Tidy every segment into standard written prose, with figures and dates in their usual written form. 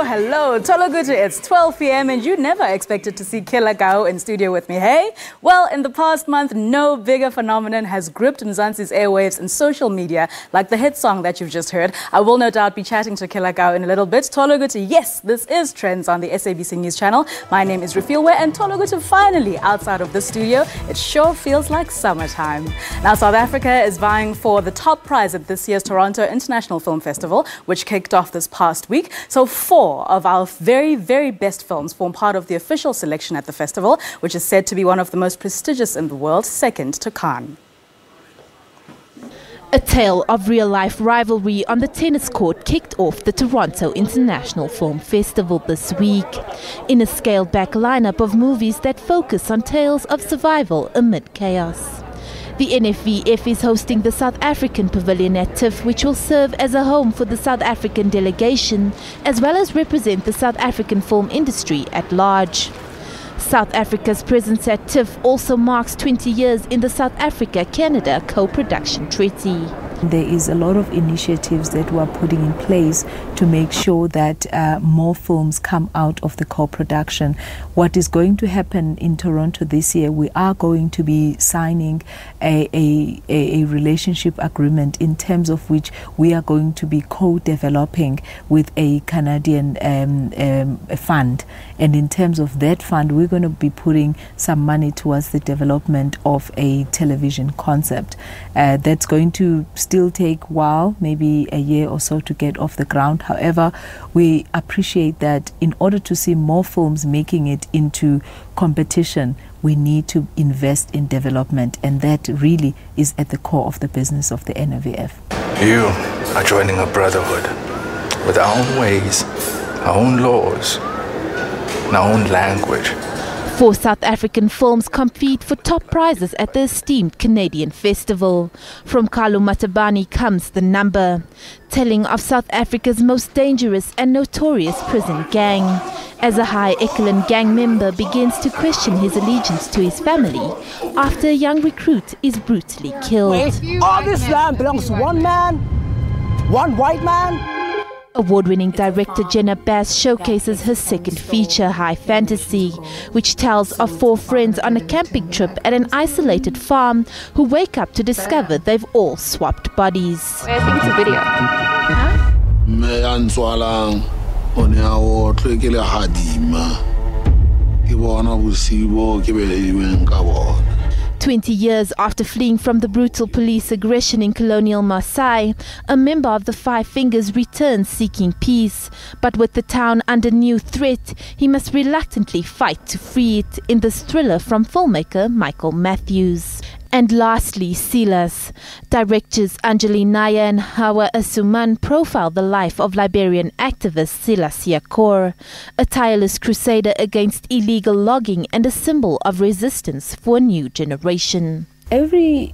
Hello. Tologutu, it's 12 p.m. and you never expected to see Killer Gao in studio with me, hey? Well, in the past month, no bigger phenomenon has gripped Mzansi's airwaves and social media like the hit song that you've just heard. I will no doubt be chatting to Killer Gao in a little bit. Tologutu, yes, this is Trendz on the SABC News channel. My name is Refilwe, and Tologutu finally outside of the studio. It sure feels like summertime. Now, South Africa is vying for the top prize at this year's Toronto International Film Festival, which kicked off this past week. So 4 of our very, very best films form part of the official selection at the festival, which is said to be one of the most prestigious in the world, second to Cannes. A tale of real-life rivalry on the tennis court kicked off the Toronto International Film Festival this week, in a scaled-back lineup of movies that focus on tales of survival amid chaos. The NFVF is hosting the South African Pavilion at TIFF, which will serve as a home for the South African delegation, as well as represent the South African film industry at large. South Africa's presence at TIFF also marks 20 years in the South Africa-Canada co-production treaty. There is a lot of initiatives that we are putting in place to make sure that more films come out of the co-production. What is going to happen in Toronto this year, we are going to be signing a relationship agreement in terms of which we are going to be co-developing with a Canadian fund. And in terms of that fund, we're going to be putting some money towards the development of a television concept. That's going to still take a while, maybe a year or so to get off the ground. However, we appreciate that in order to see more films making it into competition, we need to invest in development, and that really is at the core of the business of the NVF. You are joining a brotherhood with our own ways, our own laws, and our own language. 4 South African films compete for top prizes at the esteemed Canadian festival. From Kalu Matabane comes The Number, telling of South Africa's most dangerous and notorious prison gang, as a high echelon gang member begins to question his allegiance to his family after a young recruit is brutally killed. All this land belongs to one man, one white man. Award-winning director Jenna Bass showcases her second feature, High Fantasy, which tells of 4 friends on a camping trip at an isolated farm who wake up to discover they've all swapped bodies. I think it's a video. Huh? 20 years after fleeing from the brutal police aggression in colonial Maasai, a member of the Five Fingers returns seeking peace. But with the town under new threat, he must reluctantly fight to free it in this thriller from filmmaker Michael Matthews. And lastly, Silas. Directors Anjali Naya and Hawa Asuman profile the life of Liberian activist Silas Yakor, a tireless crusader against illegal logging and a symbol of resistance for a new generation. Every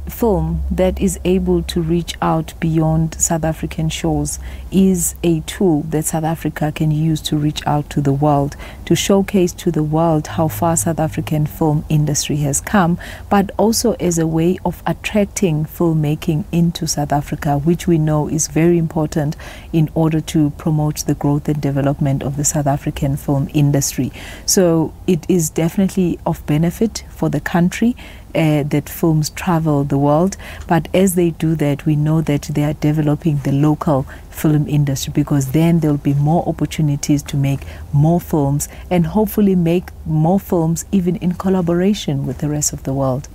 film that is able to reach out beyond South African shores is a tool that South Africa can use to reach out to the world, to showcase to the world how far South African film industry has come, but also as a way of attracting filmmaking into South Africa, which we know is very important in order to promote the growth and development of the South African film industry. So it is definitely of benefit for the country that films travel the world. But as they do that, we know that they are developing the local film industry, because then there will be more opportunities to make more films and hopefully make more films even in collaboration with the rest of the world.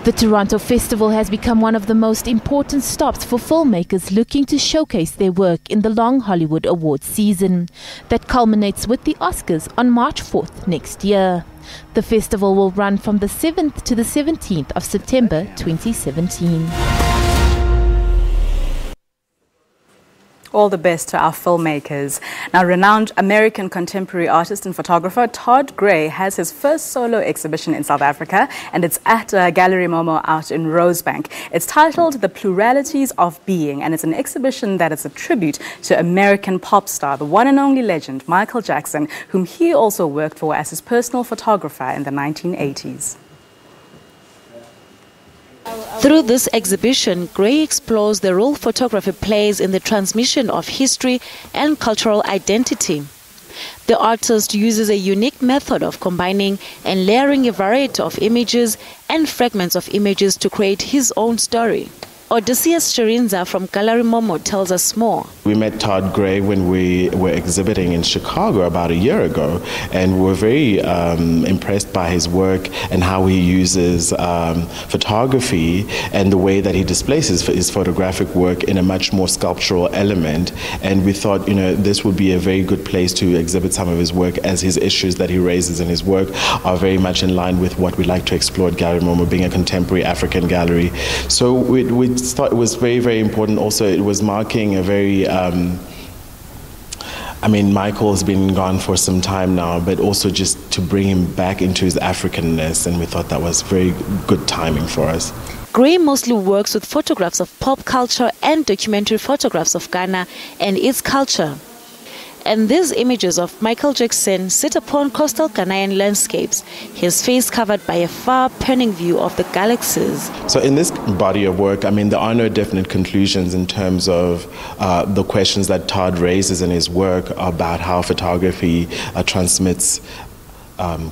The Toronto Festival has become one of the most important stops for filmmakers looking to showcase their work in the long Hollywood Awards season that culminates with the Oscars on March 4th next year. The festival will run from the 7th to the 17th of September 2017. All the best to our filmmakers. Now, renowned American contemporary artist and photographer Todd Gray has his first solo exhibition in South Africa, and it's at Gallery Momo out in Rosebank. It's titled The Pluralities of Being, and it's an exhibition that is a tribute to American pop star, the one and only legend, Michael Jackson, whom he also worked for as his personal photographer in the 1980s. Through this exhibition, Gray explores the role photography plays in the transmission of history and cultural identity. The artist uses a unique method of combining and layering a variety of images and fragments of images to create his own story. Odysseus Shirinza from Gallery Momo tells us more. We met Todd Gray when we were exhibiting in Chicago about a year ago, and we were very impressed by his work and how he uses photography and the way that he displays his photographic work in a much more sculptural element. And we thought, this would be a very good place to exhibit some of his work, as his issues that he raises in his work are very much in line with what we like to explore at Gallery Momo, being a contemporary African gallery. So we thought it was very, very important. Also, it was marking a very Michael has been gone for some time now, but also just to bring him back into his Africanness, and we thought that was very good timing for us. Gray mostly works with photographs of pop culture and documentary photographs of Ghana and its culture. And these images of Michael Jackson sit upon coastal Ghanaian landscapes, his face covered by a far-peering view of the galaxies. So in this body of work, there are no definite conclusions in terms of the questions that Todd raises in his work about how photography transmits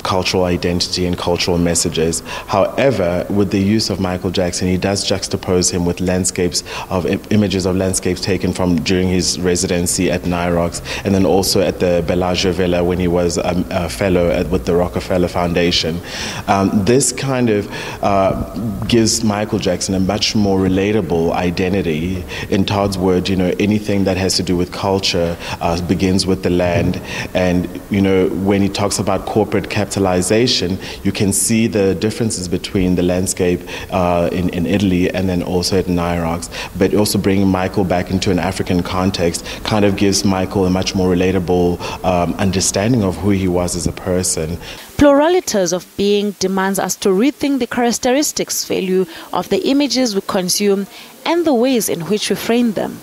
cultural identity and cultural messages. However, with the use of Michael Jackson, he does juxtapose him with images of landscapes taken from during his residency at Nyrox, and then also at the Bellagio Villa when he was a fellow with the Rockefeller Foundation. This kind of gives Michael Jackson a much more relatable identity. In Todd's word, anything that has to do with culture begins with the land, and when he talks about corporate capitalization, you can see the differences between the landscape in Italy and then also at Nyrox. But also bringing Michael back into an African context kind of gives Michael a much more relatable understanding of who he was as a person. Pluralities of Being demands us to rethink the characteristics, value of the images we consume and the ways in which we frame them.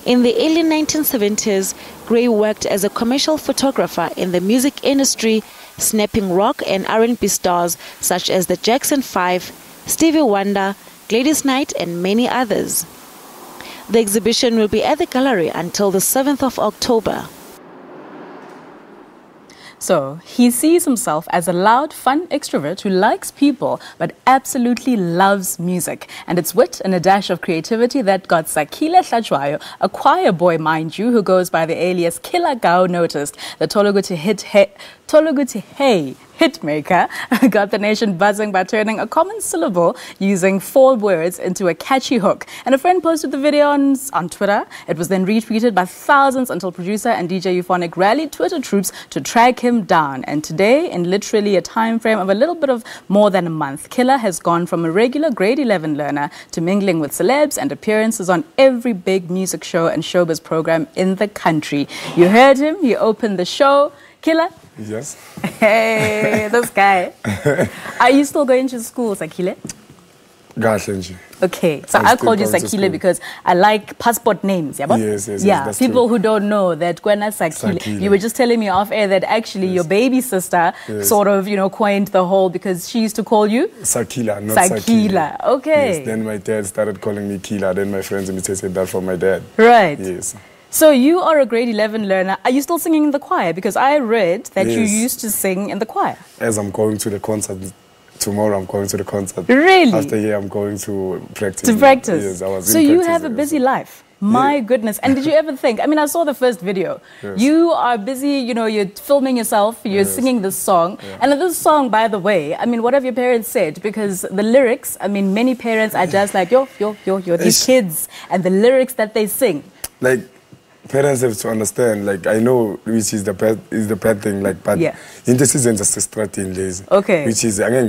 In the early 1970s, Gray worked as a commercial photographer in the music industry, snapping rock and R&B stars such as the Jackson 5, Stevie Wonder, Gladys Knight, and many others. The exhibition will be at the gallery until the 7th of October. So, he sees himself as a loud, fun extrovert who likes people but absolutely loves music. And it's wit and a dash of creativity that got Sakile Hlajwayo, a choir boy, mind you, who goes by the alias Killer Gao, noticed. The Tologuti Hey hitmaker got the nation buzzing by turning a common syllable using 4 words into a catchy hook. And a friend posted the video on Twitter. It was then retweeted by thousands until producer and DJ Euphonic rallied Twitter troops to track him down. And today, in literally a time frame of a little bit of more than a month, Killer has gone from a regular grade 11 learner to mingling with celebs and appearances on every big music show and showbiz program in the country. You heard him. He opened the show. Killer? Yes. Hey, this guy. Are you still going to school, Sakile? Okay, so I called you Sakile because I like passport names. Yes, people true. Who don't know that Gwena Sakile. You were just telling me off air that actually your baby sister sort of, coined the whole, because she used to call you? Sakila, not Sakila. Okay. Yes, then my dad started calling me Kila. Then my friends imitated that from my dad. Right. Yes. So you are a grade 11 learner. Are you still singing in the choir? Because I read that you used to sing in the choir. As I'm going to the concert tomorrow I'm going to the concert. Really? After here, I'm going to practice. To practice? Yes, I was so in you practice, have a busy life. My goodness. And did you ever think, I mean, I saw the first video. Yes. You are busy, you know, you're filming yourself, you're singing this song. Yeah. And this song, by the way, I mean, what have your parents said? Because the lyrics, I mean, many parents are just like, yo, these kids, and the lyrics that they sing. Like, parents have to understand, like, I know which is the bad thing, like, but in the season just strategy lazy. Okay. Which is and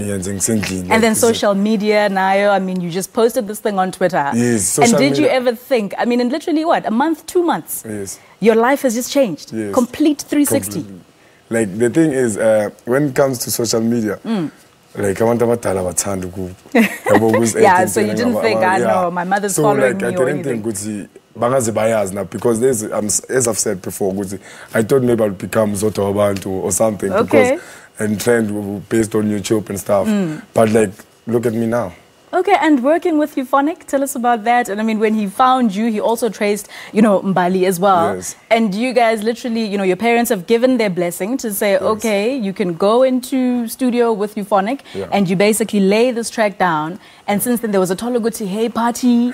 then social media, Nayo, I mean, you just posted this thing on Twitter. Yes, social and did media. you ever think, I mean, in literally what, a month, 2 months? Yes. Your life has just changed. Yes. Complete 360. Completely. Like, the thing is, when it comes to social media, like, I want to yeah, so you didn't think, I know, my mother's following me or anything. Now, because there's, as I've said before, I thought maybe I'll become Zoto Abantu or something, because and trend based on YouTube and stuff. But like, look at me now. Okay, and working with Euphonic, tell us about that. And I mean, when he found you, he also traced, you know, Mbali as well. Yes. And you guys literally, you know, your parents have given their blessing to say, okay, you can go into studio with Euphonic and you basically lay this track down. And since then, there was a Tologuti Hey party.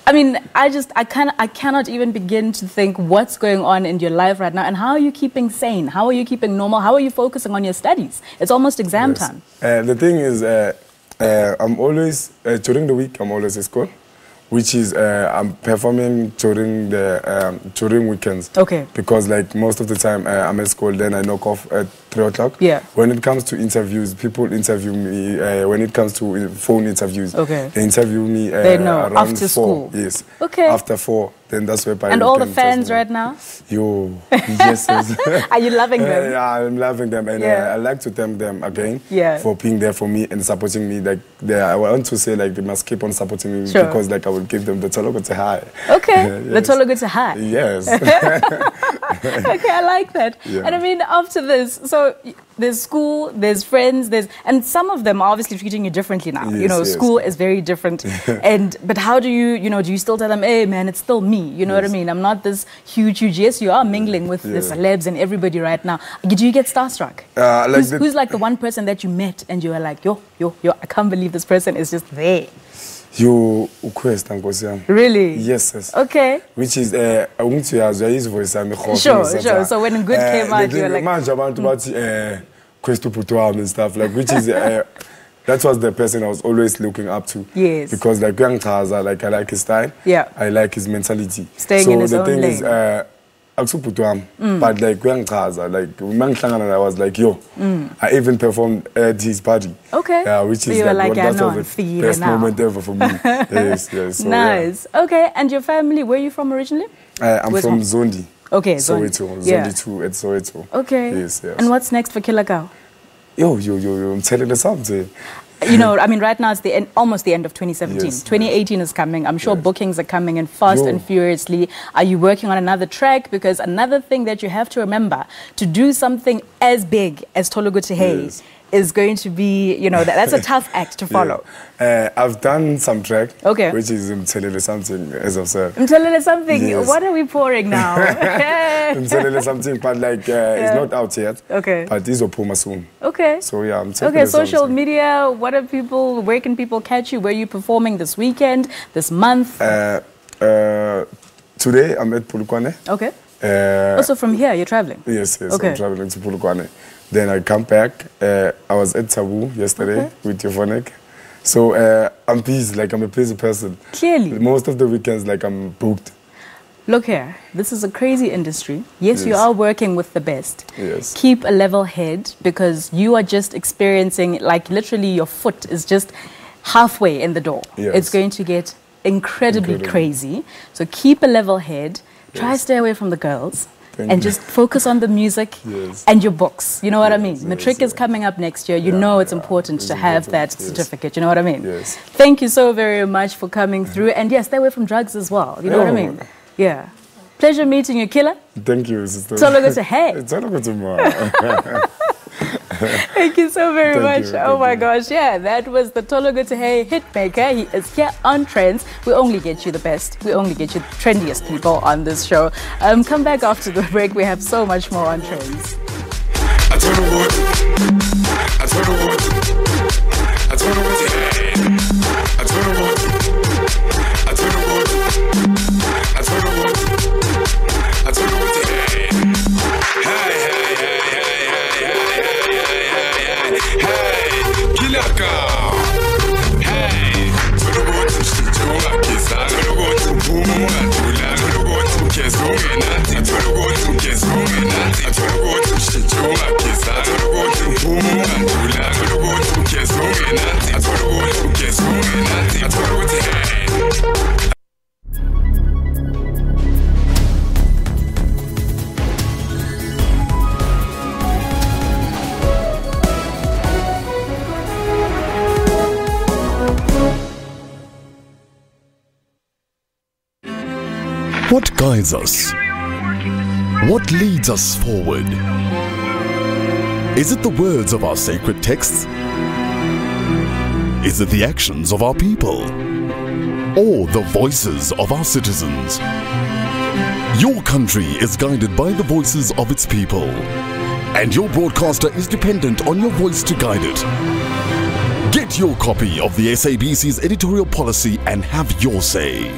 I mean, I cannot even begin to think what's going on in your life right now. And how are you keeping sane? How are you keeping normal? How are you focusing on your studies? It's almost exam time. The thing is, I'm always, during the week, I'm always at school, which is, I'm performing during weekends. Okay. Because like most of the time I'm at school, then I knock off at 3 o'clock. Yeah. When it comes to interviews, people interview me, when it comes to phone interviews, they interview me around after 4. school. Yes. Okay. After 4, then that's where And all the fans right now? Yo, yes. Are you loving them? Yeah, I'm loving them, and I like to thank them again for being there for me and supporting me. Like, I want to say, like, they must keep on supporting me because, like, I will give them the Tologuti High. Okay, the Tologuti High. Yes. Okay, I like that. Yeah. And I mean, after this, so there's school, there's friends, and some of them are obviously treating you differently now. Yes, you know, school is very different. But how do you, do you still tell them, hey man, it's still me? You know what I mean? I'm not this huge, yes, you are mingling with the celebs and everybody right now. Do you get starstruck? Who's like the one person that you met and you were like, yo, I can't believe this person is just there? You request, Uncle. Really? Yes. Okay. Which is, I want to hear his voice. Sure. So when good came out, you were like, and stuff, like, which is, that was the person I was always looking up to. Yes. Because like like, I like his style. Yeah. I like his mentality. Staying in his own lane. So the thing is, but like like I was like, yo, I even performed at his party. Okay. Which so is you were like that was the best moment ever for me. Yes. So, nice. Okay, and your family, where are you from originally? I'm from Zondi. Okay, Soweto. Zondi 2 at Soweto. Okay. Yes. And what's next for Killer Cow? Yo, I'm telling you something. You know, I mean, right now it's almost the end of 2017. Yes, 2018 is coming. I'm sure bookings are coming in fast and furiously. Are you working on another track? Because another thing that you have to remember, to do something as big as Tologuti Hey is going to be, that's a tough act to follow. I've done some track, which is Mthelele something, as I've said. Mthelele something? Yes. What are we pouring now? Mthelele something, but like, it's not out yet. Okay. But it's Opuma soon. Okay. So yeah, I'm Okay, social media, where can people catch you? Where are you performing this weekend, this month? Today I'm at Polokwane. Okay. Also from here, you're traveling? Yes, okay. I'm traveling to Polokwane. Then I come back. I was at Taboo yesterday with Euphonic. So I'm busy, like I'm a busy person. Clearly. Most of the weekends, like I'm booked. Look here, this is a crazy industry. Yes, you are working with the best. Yes. Keep a level head because you are just experiencing, like literally your foot is just halfway in the door. Yes. It's going to get incredibly crazy. So keep a level head. Try to stay away from the girls. And just focus on the music and your books. You know what I mean? Matric is coming up next year. You know it's important to have that certificate. You know what I mean? Yes. Thank you so very much for coming through. And yes, stay away from drugs as well. You know what I mean? Yeah. Pleasure meeting you, Killer. Thank you, sister. Tologuti Hey. Tologuti. Thank you so very much. Oh my gosh, that was the Tologuti Hey hitmaker. He is here on Trendz. We only get you the best. We only get you the trendiest people on this show. Come back after the break. We have so much more on Trendz. What guides us? What leads us forward? Is it the words of our sacred texts? Is it the actions of our people? Or the voices of our citizens? Your country is guided by the voices of its people, and your broadcaster is dependent on your voice to guide it. Get your copy of the SABC's editorial policy and have your say.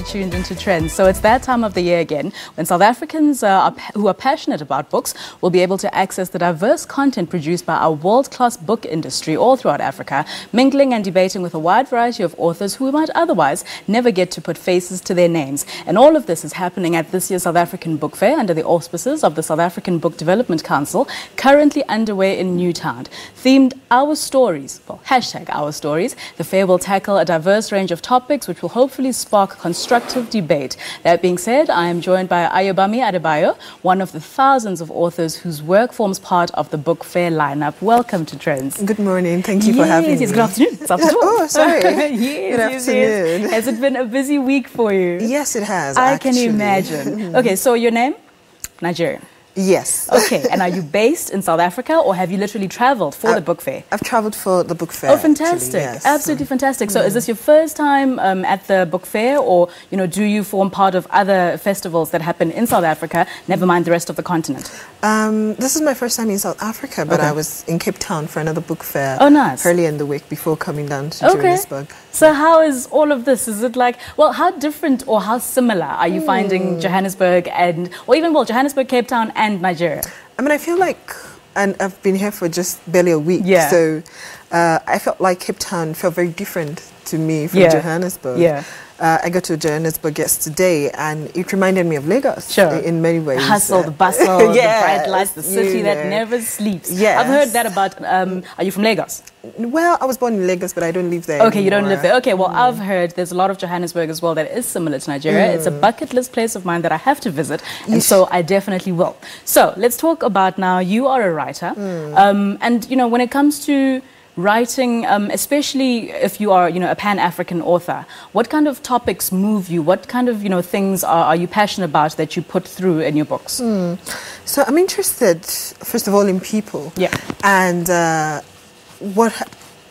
Tuned into Trendz. So it's that time of the year again when South Africans who are passionate about books will be able to access the diverse content produced by our world-class book industry all throughout Africa, mingling and debating with a wide variety of authors who might otherwise never get to put faces to their names. And all of this is happening at this year's South African Book Fair under the auspices of the South African Book Development Council, currently underway in Newtown. Themed Our Stories, well, #Our Stories, the fair will tackle a diverse range of topics which will hopefully spark constructive debate. That being said, I am joined by Oba Adebayo, one of the thousands of authors whose work forms part of the book fair lineup. Welcome to Trendz. Good morning. Thank you for having me. Yes, good afternoon. It's afternoon. Oh, sorry. Good afternoon. Yes. Has it been a busy week for you? Yes, it has. I can imagine. Okay, so your name? Nigerian. Yes. Okay, and are you based in South Africa or have you literally traveled for the book fair? I've traveled for the book fair. Oh, fantastic. Actually, yes. Absolutely fantastic. So is this your first time at the book fair, or do you form part of other festivals that happen in South Africa, never mind the rest of the continent? This is my first time in South Africa, but I was in Cape Town for another book fair earlier in the week before coming down to Johannesburg. So how is all of this? Is it like, well, how different or how similar are you finding Johannesburg Johannesburg, Cape Town and Nigeria? I mean, I feel like, and I've been here for just barely a week, so I felt like Cape Town felt very different to me from Johannesburg. Yeah. I got to Johannesburg yesterday, and it reminded me of Lagos in many ways. Hustle, the bustle, the bright lights, the city that never sleeps. Yes. I've heard that about, are you from Lagos? Well, I was born in Lagos, but I don't live there Okay, anymore. You don't live there. Okay, well, I've heard there's a lot of Johannesburg as well that is similar to Nigeria. It's a bucket list place of mine that I have to visit, and so I definitely will. So let's talk about now, you are a writer, and, when it comes to writing, especially if you are, a Pan-African author, what kind of topics move you? What kind of, things are you passionate about that you put through in your books? So I'm interested, first of all, in people. Yeah. And what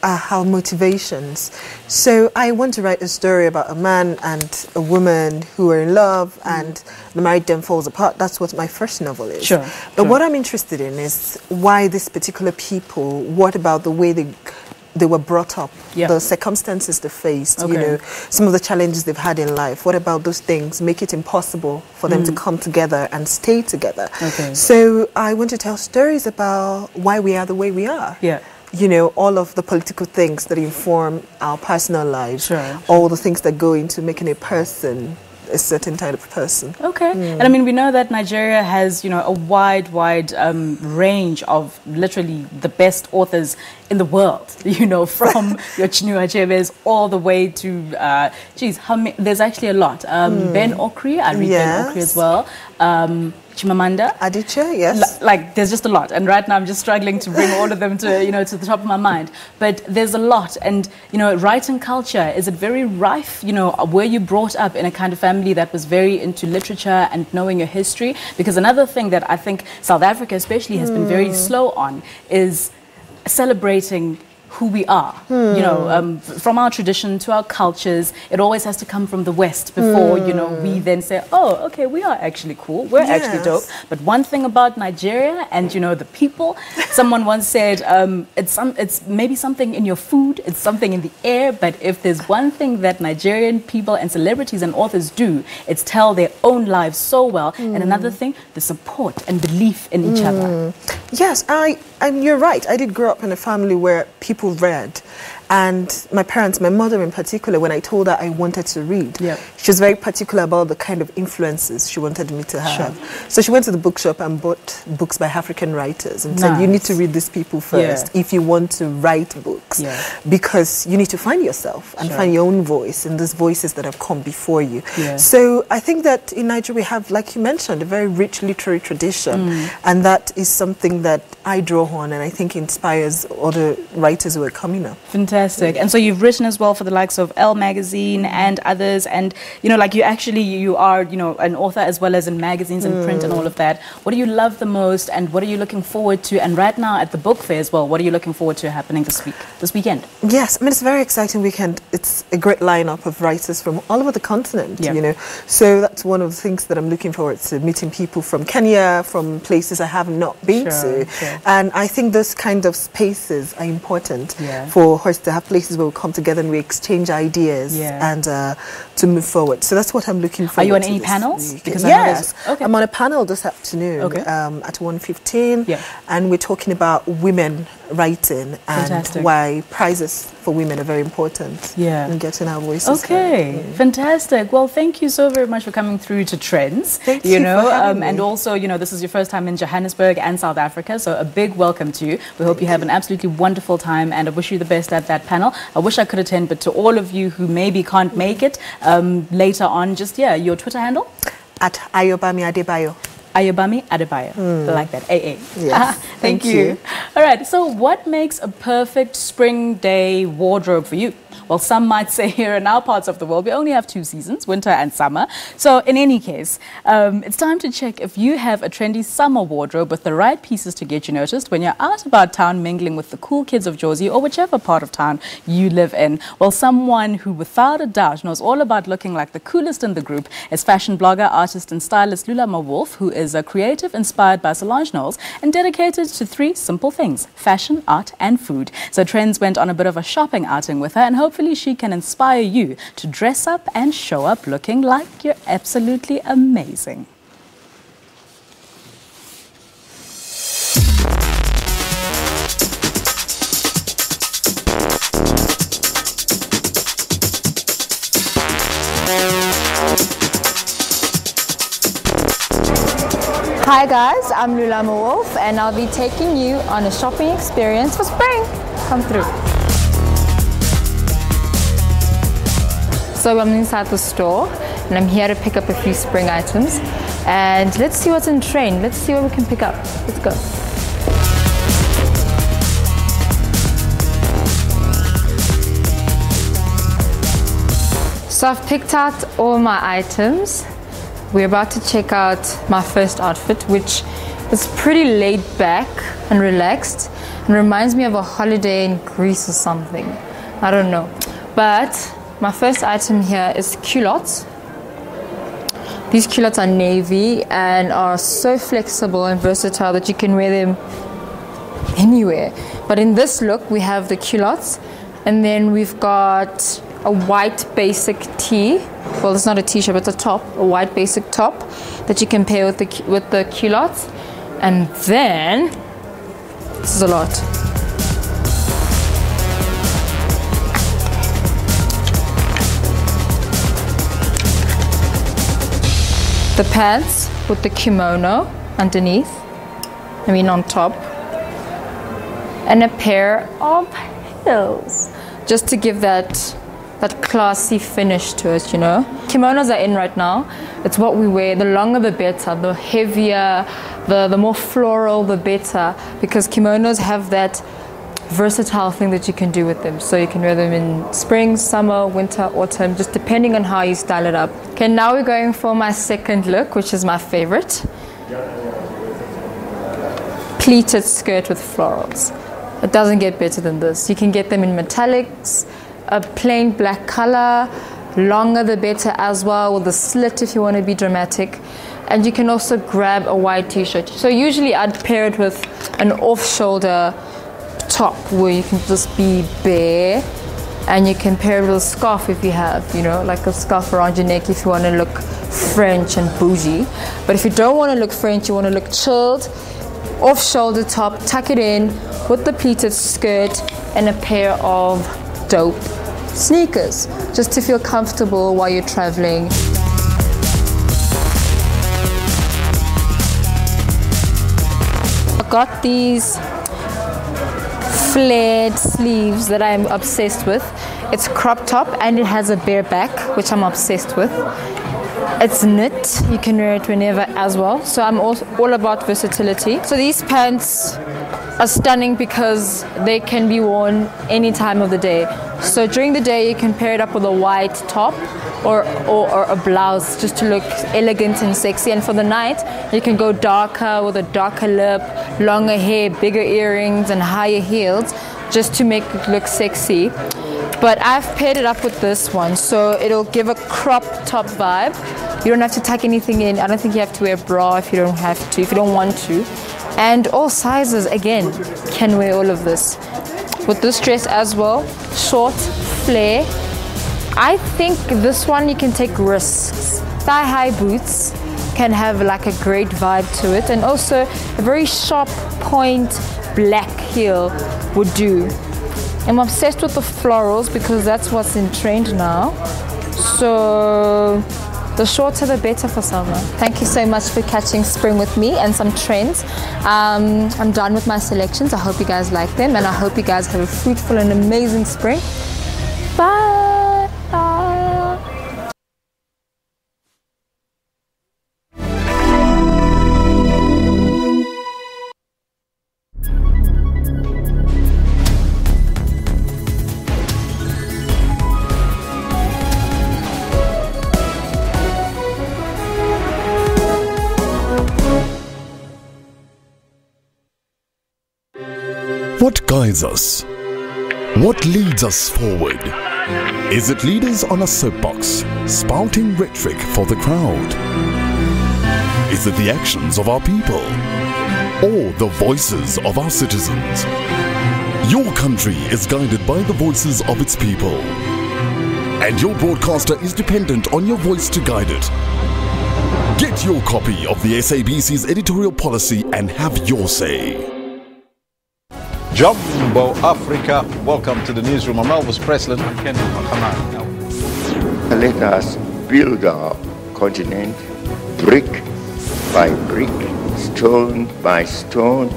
our motivations. So I want to write a story about a man and a woman who are in love and the marriage then falls apart. That's what my first novel is. Sure. But what I'm interested in is why these particular people, what about the way they were brought up, the circumstances they faced, you know, some of the challenges they've had in life. What about those things make it impossible for them to come together and stay together? So I want to tell stories about why we are the way we are. You know, all of the political things that inform our personal lives, all the things that go into making a person a certain type of person. And I mean, we know that Nigeria has, you know, a wide range of literally the best authors in the world, you know, from your Chinua Achebes all the way to, there's actually a lot. Ben Okri, I read Ben Okri as well. Chimamanda Adichie, yes. Like, there's just a lot. And right now I'm just struggling to bring all of them to, you know, to the top of my mind. But there's a lot. And, you know, writing culture, is it very rife? You know, were you brought up in a kind of family that was very into literature and knowing your history? Because another thing that I think South Africa especially has been very slow on is celebrating who we are, you know, from our tradition to our cultures. It always has to come from the West before, you know, we then say, oh, okay, we are actually cool, we're actually dope. But one thing about Nigeria and, you know, the people, someone once said, it's maybe something in your food, it's something in the air, but if there's one thing that Nigerian people and celebrities and authors do, it's tell their own lives so well. And another thing, the support and belief in each other. Yes, and you're right. I did grow up in a family where people read. And my parents, my mother in particular, when I told her I wanted to read, she was very particular about the kind of influences she wanted me to have. So she went to the bookshop and bought books by African writers and said, you need to read these people first if you want to write books. Because you need to find yourself and find your own voice and those voices that have come before you. So I think that in Nigeria we have, like you mentioned, a very rich literary tradition. And that is something that I draw on and I think inspires other writers who are coming up. Fantastic. And so you've written as well for the likes of Elle magazine and others, and you know, like you are, you know, an author as well as in magazines and print and all of that. What do you love the most, and what are you looking forward to? And right now at the book fair as well, what are you looking forward to happening this weekend? Yes, I mean, it's a very exciting weekend. It's a great lineup of writers from all over the continent, you know. So that's one of the things that I'm looking forward to, meeting people from Kenya, from places I have not been to. And I think those kind of spaces are important for us to have places where we come together and we exchange ideas and to move forward. So that's what I'm looking for. Are you on any panels? Because I'm on a panel this afternoon at 1:15, and we're talking about women writing and why prizes for women are very important in getting our voices heard. Fantastic. Well, thank you so very much for coming through to Trendz. Thank you for having me. And also, you know, this is your first time in Johannesburg and South Africa, so a big welcome to you. We hope you have an absolutely wonderful time, and I wish you the best at that panel. I wish I could attend, but to all of you who maybe can't make it later on, just your Twitter handle? At Ayobami Adebayo. Ayobami Adebayo. I like that. AA. Yes. Thank you. All right. So what makes a perfect spring day wardrobe for you? Well, some might say here in our parts of the world, we only have 2 seasons, winter and summer. So in any case, it's time to check if you have a trendy summer wardrobe with the right pieces to get you noticed when you're out about town mingling with the cool kids of Jozi or whichever part of town you live in. Well, someone who without a doubt knows all about looking like the coolest in the group is fashion blogger, artist and stylist Lula Mawolf, who is a creative inspired by Solange Knowles and dedicated to 3 simple things: fashion, art and food. So Trendz went on a bit of a shopping outing with her, and hopefully she can inspire you to dress up and show up looking like you're absolutely amazing. Hi guys, I'm Lula Mawolf and I'll be taking you on a shopping experience for spring. Come through. So I'm inside the store and I'm here to pick up a few spring items, and let's see what's in trend. Let's see what we can pick up. Let's go. So I've picked out all my items. We're about to check out my first outfit, which It's pretty laid back and relaxed and reminds me of a holiday in Greece or something. I don't know. But my first item here is culottes. These culottes are navy and are so flexible and versatile that you can wear them anywhere. But in this look, we have the culottes, and then we've got a white basic tee. Well, it's not a t-shirt, but it's a top, a white basic top that you can pair with the culottes. And then, this is a lot. The pants with the kimono underneath, on top, and a pair of heels, just to give that classy finish to it, Kimonos are in right now. It's what we wear. The longer the better, the heavier, the more floral the better, because kimonos have that versatile thing that you can do with them. So you can wear them in spring, summer, winter, autumn, just depending on how you style it up. Okay, now we're going for my second look, which is my favorite. Pleated skirt with florals. It doesn't get better than this. You can get them in metallics, a plain black color, longer the better as well, with a slit if you want to be dramatic. And you can also grab a white t-shirt. So usually I'd pair it with an off-shoulder top where you can just be bare, and you can pair it with a scarf if you have, like a scarf around your neck if you want to look French and bougie. But if you don't want to look French, you want to look chilled, off-shoulder top, tuck it in with the pleated skirt and a pair of dope sneakers, just to feel comfortable while you're traveling. I got these flared sleeves that I'm obsessed with. It's crop top and it has a bare back, which I'm obsessed with. It's knit, you can wear it whenever as well. So I'm all about versatility. So these pants are stunning because they can be worn any time of the day. So during the day you can pair it up with a white top or a blouse just to look elegant and sexy. And for the night you can go darker with a darker lip, longer hair, bigger earrings and higher heels just to make it look sexy. But I've paired it up with this one, so it'll give a crop top vibe. You don't have to tuck anything in. I don't think you have to wear a bra if you don't want to. And all sizes, again, can wear all of this. With this dress as well, short, flare. I think this one you can take risks. Thigh-high boots can have like a great vibe to it, and also a very sharp point black heel would do. I'm obsessed with the florals because that's what's in trend now. So the shorter the better for summer. Thank you so much for catching spring with me and some trends. I'm done with my selections. I hope you guys like them, and I hope you guys have a fruitful and amazing spring. Bye. What guides us? What leads us forward? Is it leaders on a soapbox, spouting rhetoric for the crowd? Is it the actions of our people? Or the voices of our citizens? Your country is guided by the voices of its people. And your broadcaster is dependent on your voice to guide it. Get your copy of the SABC's editorial policy and have your say. Jumbo Africa, welcome to the newsroom. I'm Elvis Preslin. Let us build our continent brick by brick, stone by stone,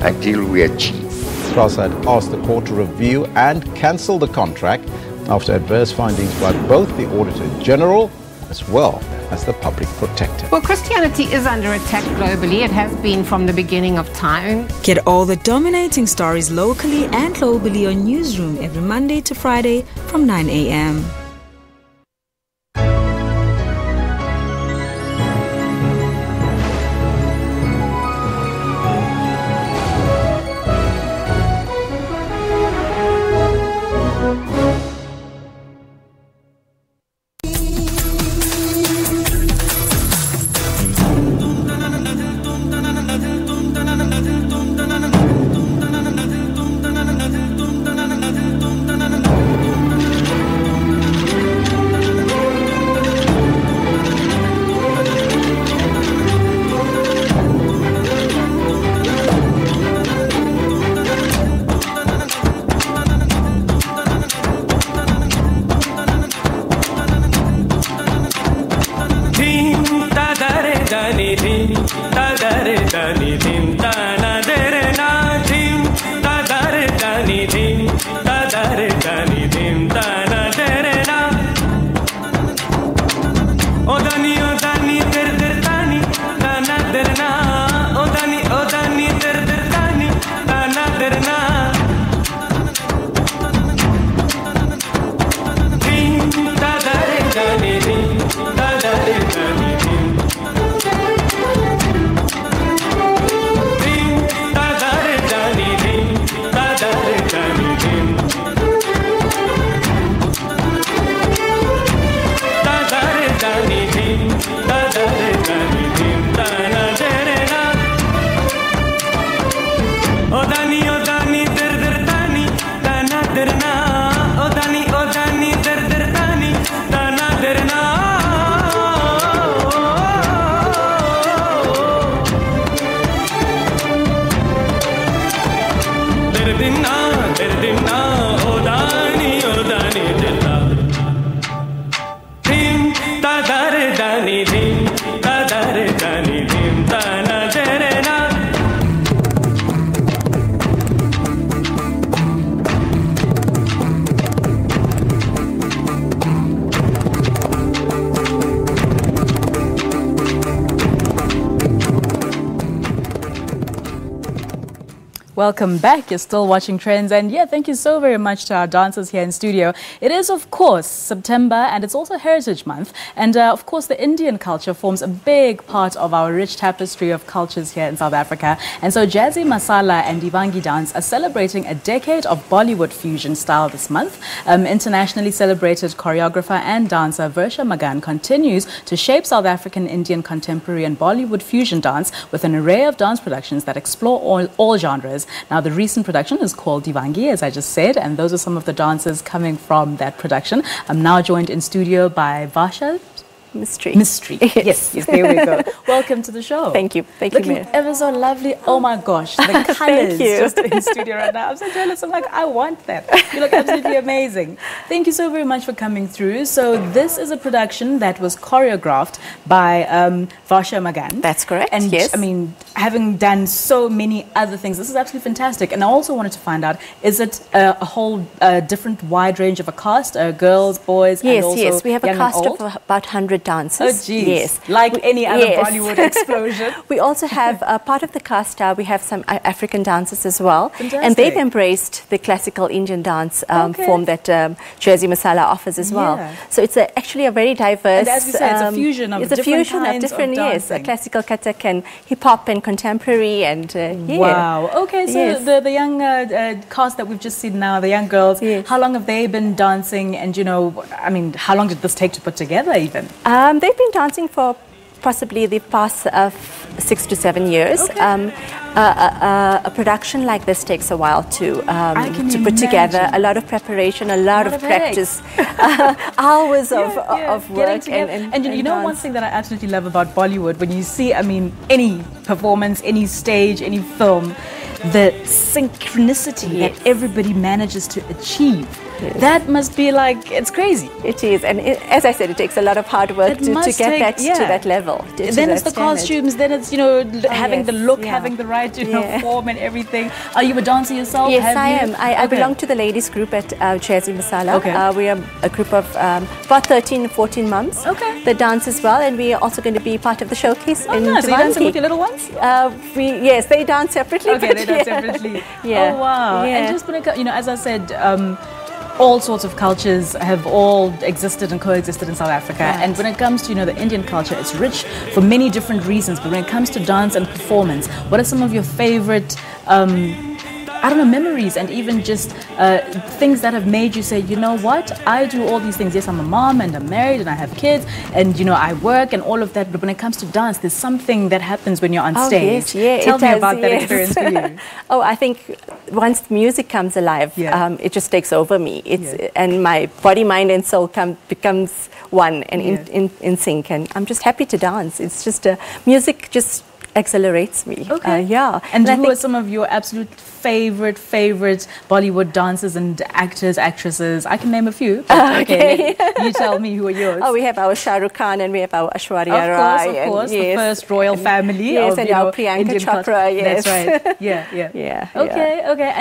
until we achieve. Plus, had asked the court to review and cancel the contract after adverse findings by both the Auditor General as well as the Public Protector. Well, Christianity is under attack globally. It has been from the beginning of time. Get all the dominating stories locally and globally on Newsroom every Monday to Friday from 9 a.m. Welcome back. You're still watching Trends, and yeah, thank you so very much to our dancers here in studio. It is, of course, September, and it's also Heritage Month, and of course the Indian culture forms a big part of our rich tapestry of cultures here in South Africa. And so Jazzy Masala and Divangi dance are celebrating a decade of Bollywood fusion style this month. Internationally celebrated choreographer and dancer Varsha Magan continues to shape South African Indian contemporary and Bollywood fusion dance with an array of dance productions that explore all genres. Now, the recent production is called Divangi, as I just said, and those are some of the dancers coming from that production. I'm now joined in studio by Varsha. Mystery. Yes, there we go. Welcome to the show. Thank you. Looking ever so lovely. Oh my gosh, the colors just in studio right now. I'm so jealous. I'm like, I want that. You look absolutely amazing. Thank you so very much for coming through. So this is a production that was choreographed by Varsha Magan. That's correct. And yes, I mean, having done so many other things, this is absolutely fantastic. And I also wanted to find out, is it a whole different wide range of a cast, girls, boys, yes, and also yes, we have a cast of about 100 dancers. Oh, geez. Yes. Like any other Bollywood explosion. We also have part of the cast, we have some African dancers as well. Fantastic. And they've embraced the classical Indian dance form that Jazzy Masala offers as well. Yeah. So it's actually a very diverse... And as we said, it's a fusion of different kinds of dancing. Yes, classical, Kathak and hip-hop and contemporary and yeah. Wow. Okay, so the young cast that we've just seen now, the young girls, how long have they been dancing? And, you know, I mean, how long did this take to put together even? They've been dancing for possibly the past 6 to 7 years. Okay. A production like this takes a while to put together. A lot of preparation, a lot of practice, hours of work. And you know, one thing that I absolutely love about Bollywood, when you see, I mean, any performance, any stage, any film, the synchronicity that everybody manages to achieve. Yes. That must be like, it's crazy. It is, and as I said, it takes a lot of hard work to get that to that level. Then it's the costumes, then it's, you know, having the look, having the right, you know, form and everything. Are you a dancer yourself? Yes, I am. I belong to the ladies group at Jazzy Masala. Okay. We are a group of about 13, 14 mums that dance as well, and we are also going to be part of the showcase in nice. So you dancing with your little ones? Yes, they dance separately. Okay, they dance separately. Yeah. Oh, wow. Yeah. And just when it, you know, as I said, all sorts of cultures have all existed and coexisted in South Africa. Right. And when it comes to, you know, the Indian culture, it's rich for many different reasons. But when it comes to dance and performance, what are some of your favorite, I don't know, memories and even just things that have made you say, you know what, I do all these things. Yes, I'm a mom and I'm married and I have kids and, you know, I work and all of that. But when it comes to dance, there's something that happens when you're on stage. Yes, Tell me about that experience for you. Oh, I think once the music comes alive, it just takes over me. And my body, mind and soul becomes one and in sync. And I'm just happy to dance. It's just music just exhilarates me. Okay. Yeah. And who are some of your absolute favorite Bollywood dancers and actors, actresses? I can name a few. Okay. You tell me who are yours. Oh, we have our Shah Rukh Khan and we have our Ashwarya Rai. Of course, the first royal family. Yes, and our Priyanka Indian Chopra. Yes. That's right. Yeah. Okay.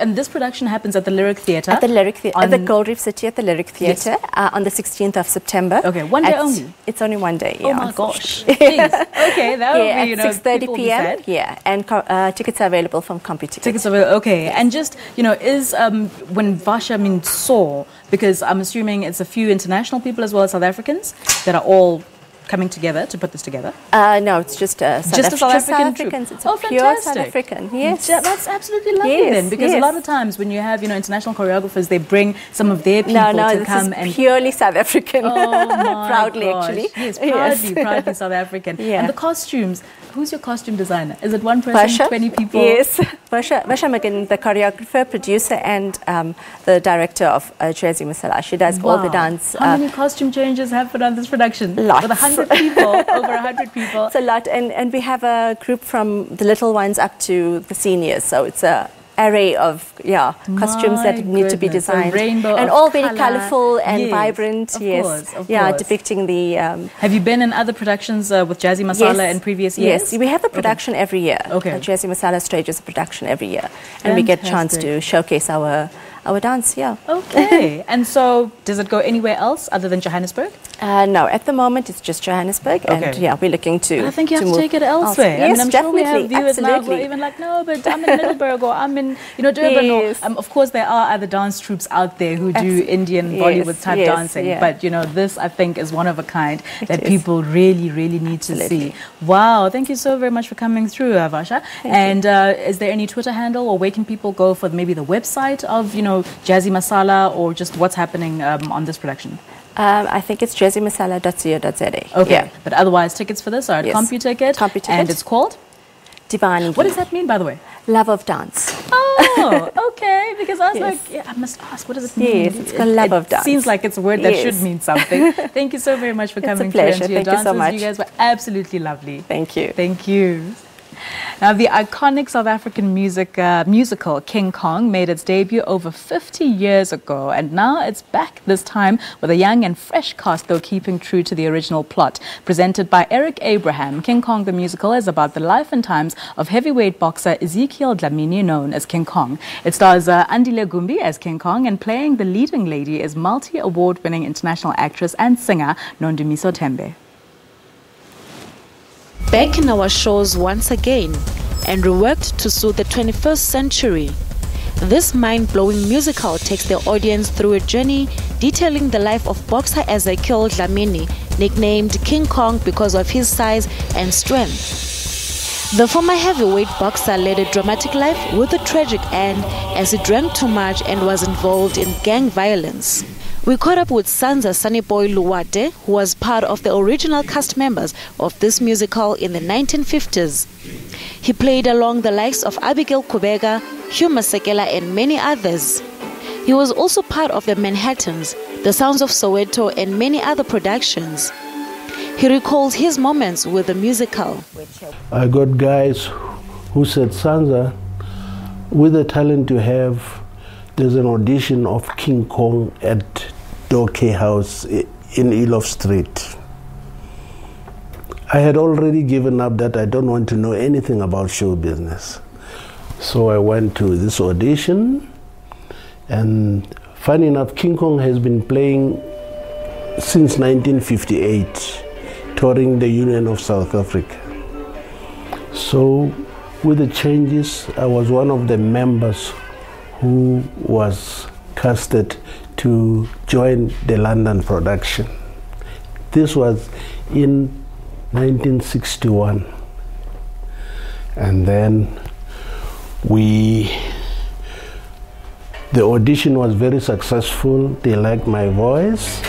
And this production happens at the Lyric Theatre. At the Lyric Theatre, at the Gold Reef City at the Lyric Theatre on the 16th of September. Okay, one day only. It's only one day. Oh my gosh. Jeez. Okay, that will be, at 6:30 p.m. Yeah, and tickets are available from CompuTicket. Tickets are available. Okay, and just is when Vasha saw, because I'm assuming it's a few international people as well as South Africans that are all coming together to put this together? No, it's just South Africans. It's a pure South African. Yes, that's absolutely lovely then, because a lot of times when you have international choreographers, they bring some of their people to come and purely South African. Oh my proudly, gosh. actually. Yes, proudly South African. Yeah. And the costumes. Who's your costume designer? Is it one person, 20 people? Yes, Vasha Magan, the choreographer, producer, and the director of Jazzy Masala. She does all the dance. How many costume changes happened on this production? Lots. With 100 people, over 100 people. It's a lot, and we have a group from the little ones up to the seniors, so it's a array of costumes that need to be designed, and all very colourful and vibrant. Of course. Depicting the. Have you been in other productions with Jazzy Masala in previous years? Yes, we have a production every year. Okay, Jazzy Masala stages a production every year, and we get a chance to showcase our dance. Yeah. Okay, and so does it go anywhere else other than Johannesburg? No, at the moment it's just Johannesburg, and we're looking to. But I think you have to take it elsewhere. I mean, I'm sure we have viewers now who are even like, no, but I'm in Middleburg or I'm in Durban. Yes. Of course, there are other dance troupes out there who do Indian Bollywood type dancing, but this I think is one of a kind that people really, really need to see. Wow, thank you so very much for coming through, Vasha. And is there any Twitter handle, or where can people go for maybe the website of Jazzy Masala, or just what's happening on this production? I think it's jazzymasala.co.za. Okay, but otherwise tickets for this are at CompuTicket, and it's called Divani. What does that mean, by the way? Love of dance. Oh, okay, because I was like, I must ask, what does it mean? Yes, it's called love of dance. Seems like it's a word that should mean something. Thank you so very much for coming through. It's a pleasure. Thank you so much. You guys were absolutely lovely. Thank you. Thank you. Now, the iconic South African musical King Kong made its debut over 50 years ago, and now it's back, this time with a young and fresh cast, though keeping true to the original plot. Presented by Eric Abraham, King Kong the musical is about the life and times of heavyweight boxer Ezekiel Dlamini, known as King Kong. It stars Andile Gumbi as King Kong, and playing the leading lady is multi-award-winning international actress and singer Nondumiso Tembe. Back in our shows once again, and reworked to suit the 21st century. This mind-blowing musical takes the audience through a journey detailing the life of boxer Ezekiel Dlamini, nicknamed King Kong because of his size and strength. The former heavyweight boxer led a dramatic life with a tragic end as he drank too much and was involved in gang violence. We caught up with Sanza Sunnyboy Luwate, who was part of the original cast members of this musical in the 1950s. He played along the likes of Abigail Kubeka, Hugh Masekela and many others. He was also part of the Manhattans, The Sounds of Soweto and many other productions. He recalls his moments with the musical. I got guys who said, Sanza, with the talent you have, there's an audition of King Kong at Dorkey House in Elof Street. I had already given up that I don't want to know anything about show business. So I went to this audition, and funny enough, King Kong has been playing since 1958, touring the Union of South Africa. So with the changes, I was one of the members who was casted to join the London production. This was in 1961. And then the audition was very successful. They liked my voice,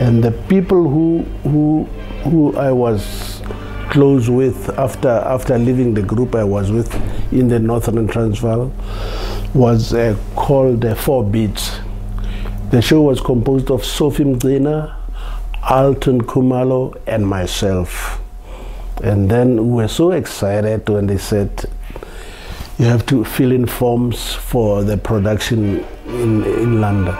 and the people who I was close with after leaving the group I was with in the Northern Transvaal was called 4 Beats. The show was composed of Sophie Mgcina, Alton Kumalo, and myself. And then we were so excited when they said, you have to fill in forms for the production in London.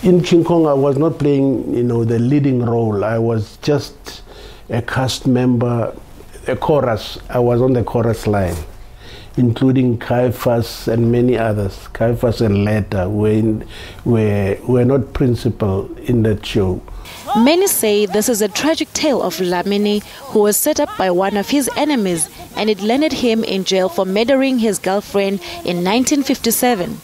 In King Kong, I was not playing, the leading role. I was just a cast member, a chorus. I was on the chorus line, including Caiaphas and many others. Caiaphas and Letta were not principal in that show. Many say this is a tragic tale of Lamini, who was set up by one of his enemies, and it landed him in jail for murdering his girlfriend in 1957.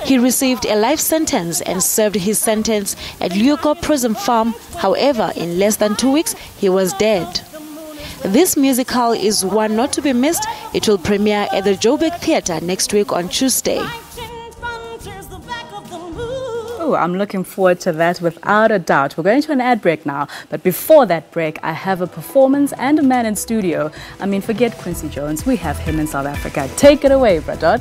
He received a life sentence and served his sentence at Liuko Prison Farm. However, in less than 2 weeks, he was dead. This musical is one not to be missed. It will premiere at the Joburg Theatre next week on Tuesday. Oh, I'm looking forward to that without a doubt. We're going to an ad break now, but before that break, I have a performance and a man in studio. I mean, forget Quincy Jones. We have him in South Africa. Take it away, Bradon.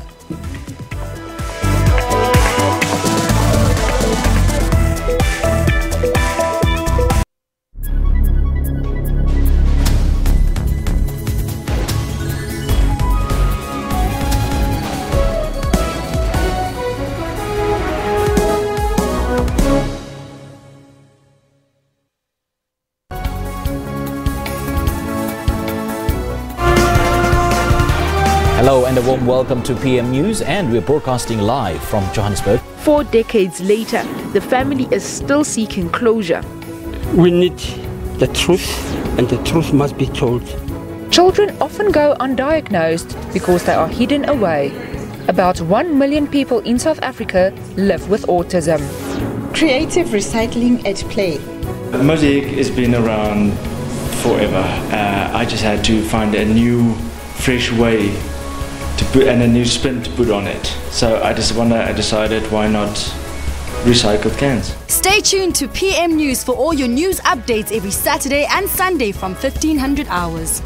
Hello and a warm welcome to PM News, and we're broadcasting live from Johannesburg. 4 decades later, the family is still seeking closure. We need the truth, and the truth must be told. Children often go undiagnosed because they are hidden away. About 1 million people in South Africa live with autism. Creative recycling at play. Music has been around forever. I just had to find a new, fresh way to put, and a new spin to put on it. So I decided, why not recycled cans? Stay tuned to PM News for all your news updates every Saturday and Sunday from 1500 hours.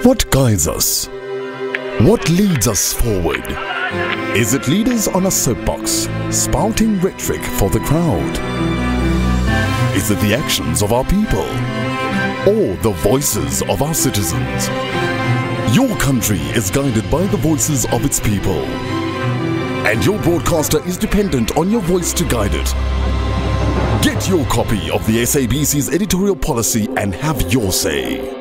What guides us? What leads us forward? Is it leaders on a soapbox, spouting rhetoric for the crowd? Is it the actions of our people? Or the voices of our citizens? Your country is guided by the voices of its people. And your broadcaster is dependent on your voice to guide it. Get your copy of the SABC's editorial policy and have your say.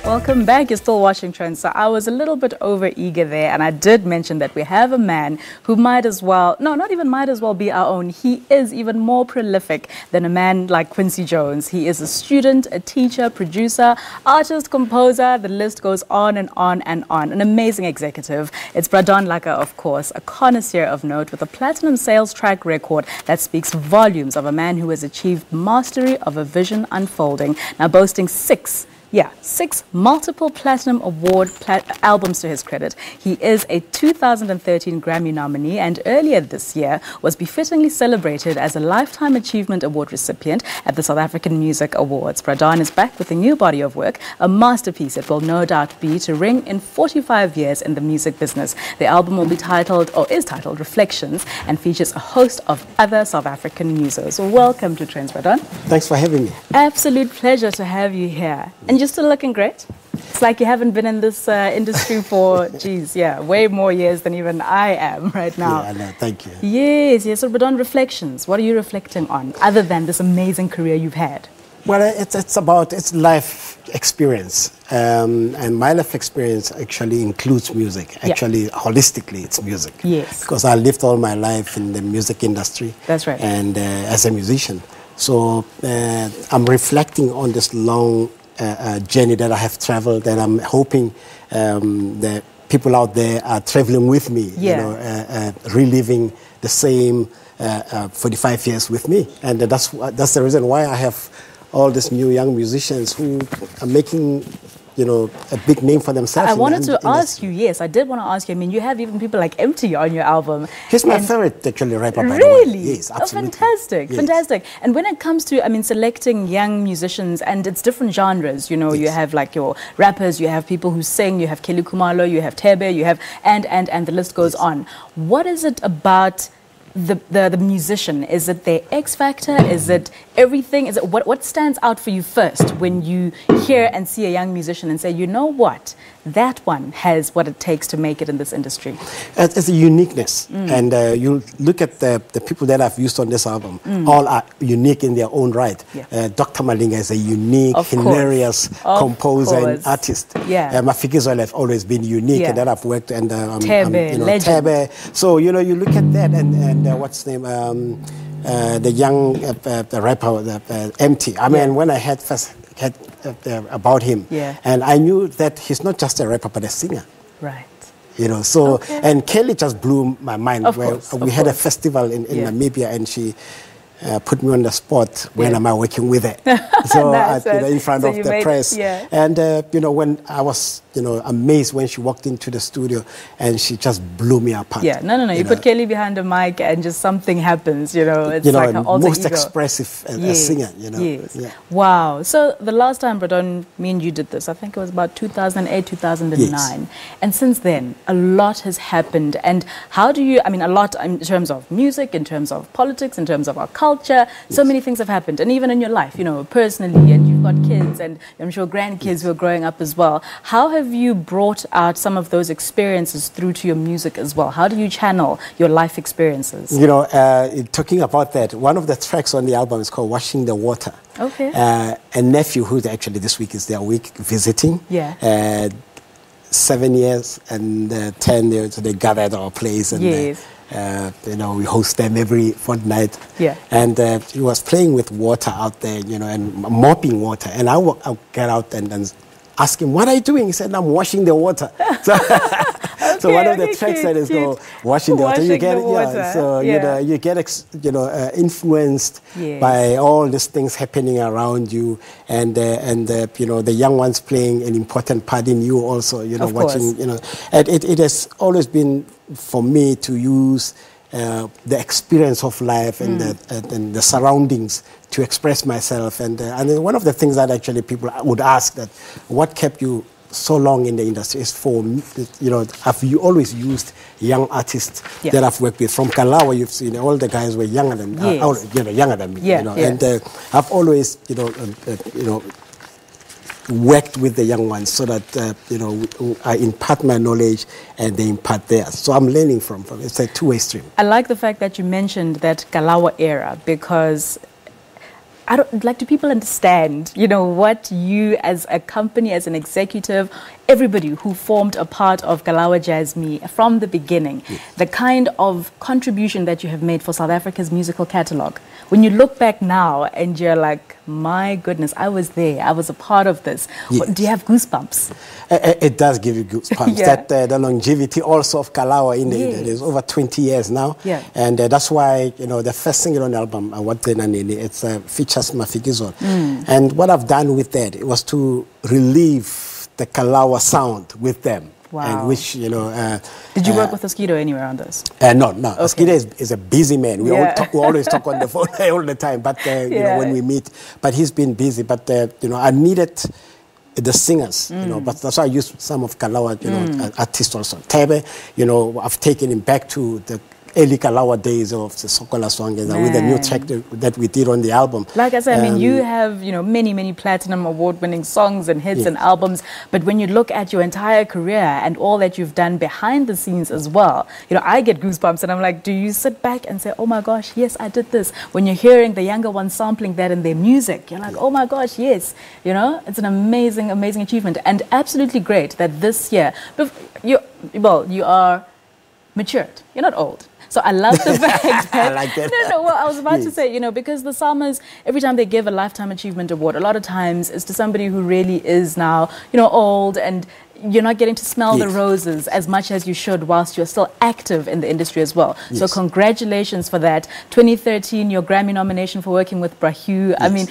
Welcome back. You're still watching Trendz. So I was a little bit over eager there, and I did mention that we have a man who might as well, no, not even might as well be our own. He is even more prolific than a man like Quincy Jones. He is a student, a teacher, producer, artist, composer. The list goes on and on and on. An amazing executive. It's Don Laka, of course, a connoisseur of note with a platinum sales track record that speaks volumes of a man who has achieved mastery of a vision unfolding. Now boasting six multiple platinum award albums to his credit. He is a 2013 Grammy nominee, and earlier this year was befittingly celebrated as a Lifetime Achievement Award recipient at the South African Music Awards. Pradhan is back with a new body of work, a masterpiece it will no doubt be to ring in 45 years in the music business. The album will be titled, or is titled, Reflections, and features a host of other South African musos. Welcome to Trendz, Pradhan. Thanks for having me. Absolute pleasure to have you here. And you're still looking great. It's like you haven't been in this industry for, way more years than even I am right now. Yeah, no, thank you. Yes. So, but on Reflections, what are you reflecting on, other than this amazing career you've had? Well, it's life experience. And my life experience actually includes music. Actually, holistically, it's music. Yes. Because I lived all my life in the music industry. That's right. And as a musician. So I'm reflecting on this long journey that I have traveled, that I'm hoping the people out there are traveling with me, reliving the same 45 years with me. And that's the reason why I have all these new young musicians who are making, a big name for themselves. I wanted to ask you, yes, I did want to ask you. I mean, you have even people like Empty on your album. He's my favorite, actually, rapper, by really? the way. Yes, absolutely. Oh, fantastic, yes. fantastic. And when it comes to, selecting young musicians, and it's different genres, you have like your rappers, you have people who sing, you have Kelly Kumalo, you have Tebe, you have, and the list goes on. What is it about the musician? Is it their X factor? Is it everything? Is it what stands out for you first when you hear and see a young musician and say, you know what, that one has what it takes to make it in this industry? It's a uniqueness. And you look at the people that I've used on this album, all are unique in their own right. Dr. Malinga is a unique, hilarious composer and artist. Mafikizolo have always been unique, and that I've worked, and Tebe. So, you look at that, and what's his name? The young rapper, Empty. I mean, when I had about him, and I knew that he's not just a rapper, but a singer. Right. And Kelly just blew my mind. We had a festival in Namibia, and she put me on the spot when am I working with her. So in front of the press. And when I was amazed when she walked into the studio, and she just blew me apart. You put Kelly behind the mic and just something happens. It's like an alter most ego. Expressive singer. Wow. So the last time, Bradon, me and you did this, I think it was about 2008, 2009. And since then, a lot has happened. And how do you, a lot in terms of music, in terms of politics, in terms of our culture, so many things have happened. And even in your life, personally, and you've got kids and I'm sure grandkids who are growing up as well. How have you brought out some of those experiences through to your music as well? How do you channel your life experiences? Talking about that, one of the tracks on the album is called Washing the Water. Okay. A nephew who's actually this week is their week visiting. 7 years and 10 years, they gather at our place, and we host them every fortnight. And he was playing with water out there, and mopping water. And I'll get out and ask him, what are you doing? He said, I'm washing the water. So one of the tracks that is called Washing the Water. You get influenced by all these things happening around you, and the young ones playing an important part in you also, watching, and it has always been for me to use the experience of life and the surroundings to express myself. And one of the things that actually people would ask, that what kept you so long in the industry, is for, I've always used young artists that I've worked with. From Kalawa, you've seen all the guys were younger than younger than me. And I've always, worked with the young ones so that, I impart my knowledge and they impart theirs. So I'm learning from it's a two-way stream. I like the fact that you mentioned that Kalawa era, because do people understand, what you as a company, as an executive, everybody who formed a part of Kalawa Jazzme from the beginning, the kind of contribution that you have made for South Africa's musical catalogue. When you look back now and you're like, my goodness, I was there, I was a part of this. Do you have goosebumps? It does give you goosebumps. That the longevity also of Kalawa in the industry is over 20 years now. And that's why, the first single on the album, it's features Mafikizolo. And what I've done with that, it was to relieve the Kalawa sound with them. And which, Did you work with Oskido anywhere on this? No. Okay. Oskido is a busy man. We always talk on the phone all the time, but when we meet. But he's been busy. But, I needed the singers, but that's why I used some of Kalawa, artists also. Tebe, I've taken him back to the early Kalawa days of the Sokola song, and with the new track that we did on the album. Like I said, you have, many platinum award-winning songs and hits and albums, but when you look at your entire career and all that you've done behind the scenes as well, I get goosebumps, and I'm like, do you sit back and say, oh my gosh, yes, I did this? When you're hearing the younger ones sampling that in their music, you're like, oh my gosh, yes. It's an amazing, amazing achievement, and absolutely great that this year, you are matured. You're not old. So I love the fact that... I like that. Well, I was about to say, because the Salmas, every time they give a Lifetime Achievement Award, a lot of times it's to somebody who really is now, old, and you're not getting to smell the roses as much as you should whilst you're still active in the industry as well. Yes. So congratulations for that. 2013, your Grammy nomination for working with Brahu. Yes. I mean,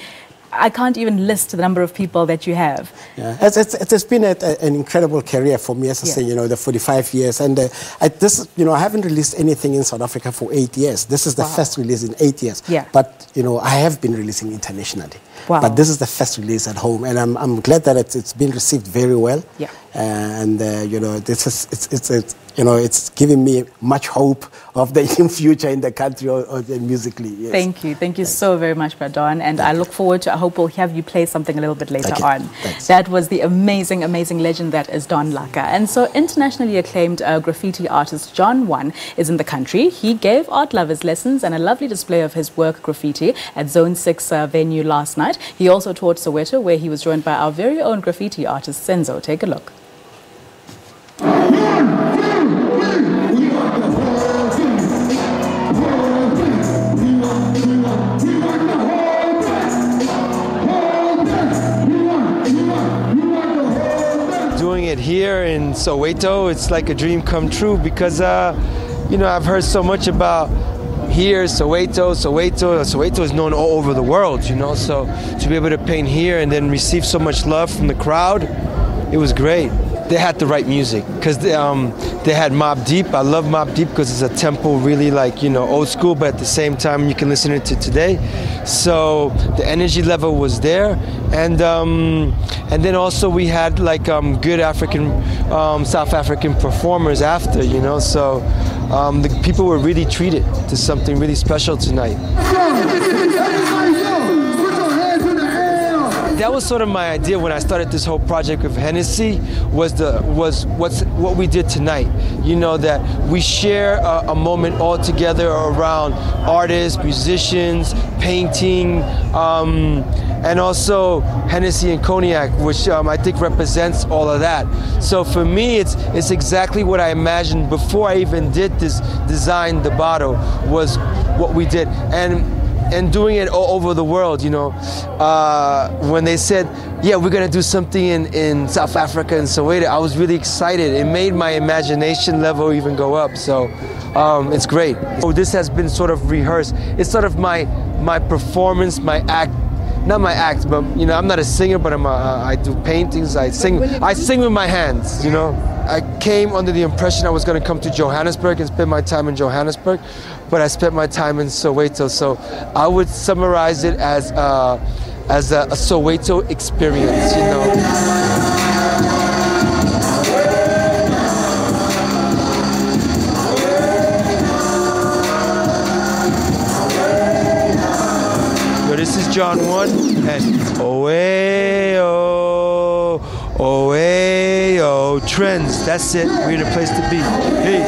I can't even list the number of people that you have. Yeah, it's been an incredible career for me, as I say, you know, the 45 years. And I haven't released anything in South Africa for 8 years. This is the first release in 8 years. Yeah. But, you know, I have been releasing internationally. Wow. But this is the first release at home. And I'm glad that it's been received very well. Yeah. You know, it's giving me much hope of the future in the country or musically. Yes. Thank you so very much, Don. And I look forward to, I hope we'll have you play something a little bit later on. Thanks. That was the amazing legend that is Don Laka. And so internationally acclaimed graffiti artist John One is in the country. He gave art lovers lessons and a lovely display of his work graffiti at Zone 6 venue last night. He also toured Soweto, where he was joined by our very own graffiti artist Senzo. Take a look. Doing it here in Soweto, it's like a dream come true because, you know, I've heard so much about here, Soweto is known all over the world, you know, so to be able to paint here and then receive so much love from the crowd, it was great. They had the right music because they had Mobb Deep. I love Mobb Deep because it's a tempo really like, you know, old school, but at the same time you can listen to it today. So the energy level was there, and then also we had like good South African performers after, you know. So the people were really treated to something really special tonight. That was sort of my idea when I started this whole project with Hennessy, was what we did tonight. You know, that we share a moment all together around artists, musicians, painting, and also Hennessy and Cognac, which I think represents all of that. So for me, it's exactly what I imagined before I even did this design, the bottle, was what we did. And doing it all over the world, you know. When they said, yeah, we're gonna do something in South Africa and Soweto, I was really excited. It made my imagination level even go up, so it's great. So this has been sort of rehearsed. It's sort of my performance, my act. Not my act, but, you know, I'm not a singer, but I do paintings, I sing with my hands, you know. I came under the impression I was going to come to Johannesburg and spend my time in Johannesburg, but I spent my time in Soweto. So I would summarize it as a Soweto experience, you know. This is John One, and oh, Trendz, that's it, we're in a place to be. Peace.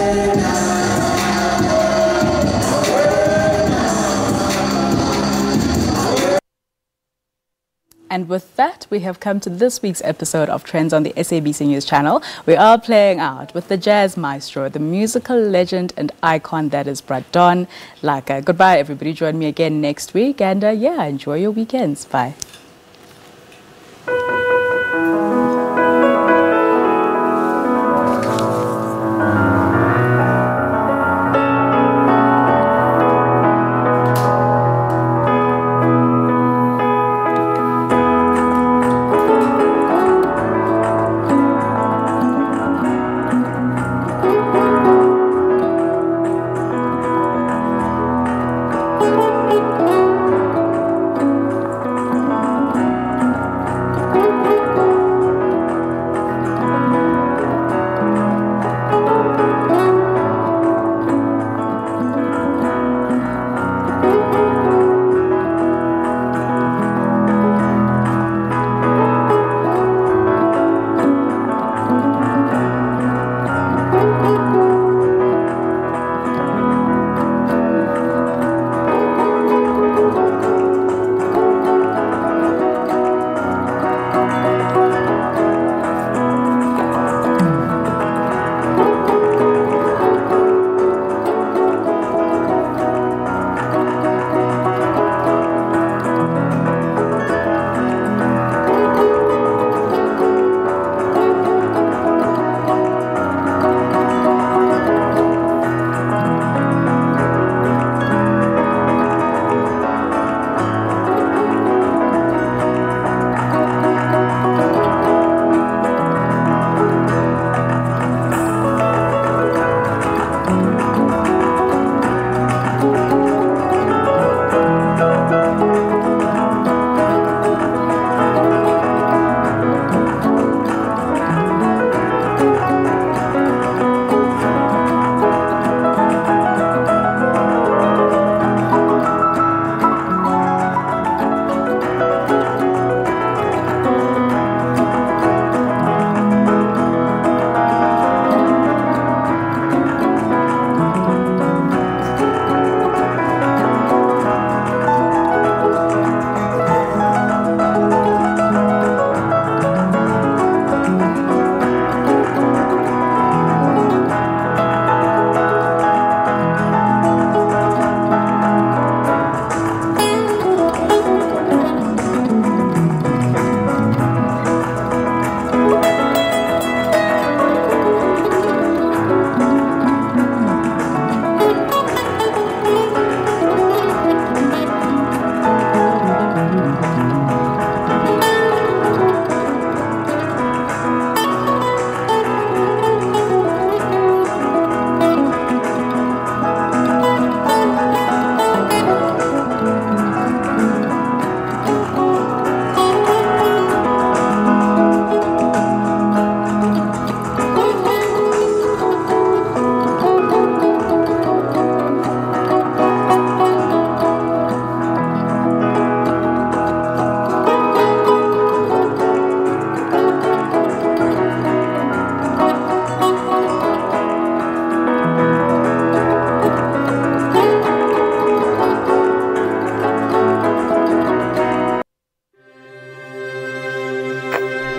And with that, we have come to this week's episode of Trendz on the SABC News channel. We are playing out with the jazz maestro, the musical legend and icon that is Don Laka. Goodbye, everybody. Join me again next week. And yeah, enjoy your weekends. Bye.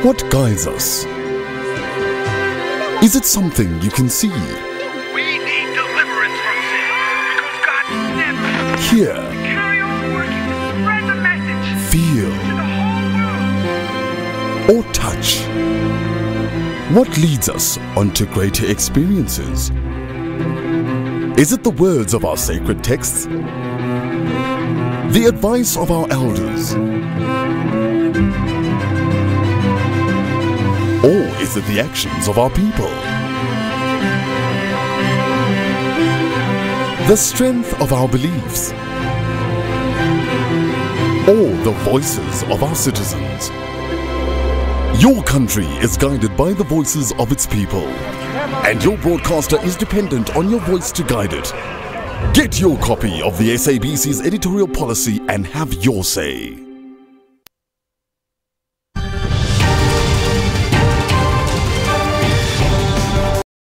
What guides us? Is it something you can see? We need deliverance from sin because God never Hear? carry on working to spread the message Feel? to the whole world. Or touch? What leads us onto greater experiences? Is it the words of our sacred texts? The advice of our elders? Or is it the actions of our people? The strength of our beliefs? Or the voices of our citizens? Your country is guided by the voices of its people, and your broadcaster is dependent on your voice to guide it. Get your copy of the SABC's editorial policy and have your say.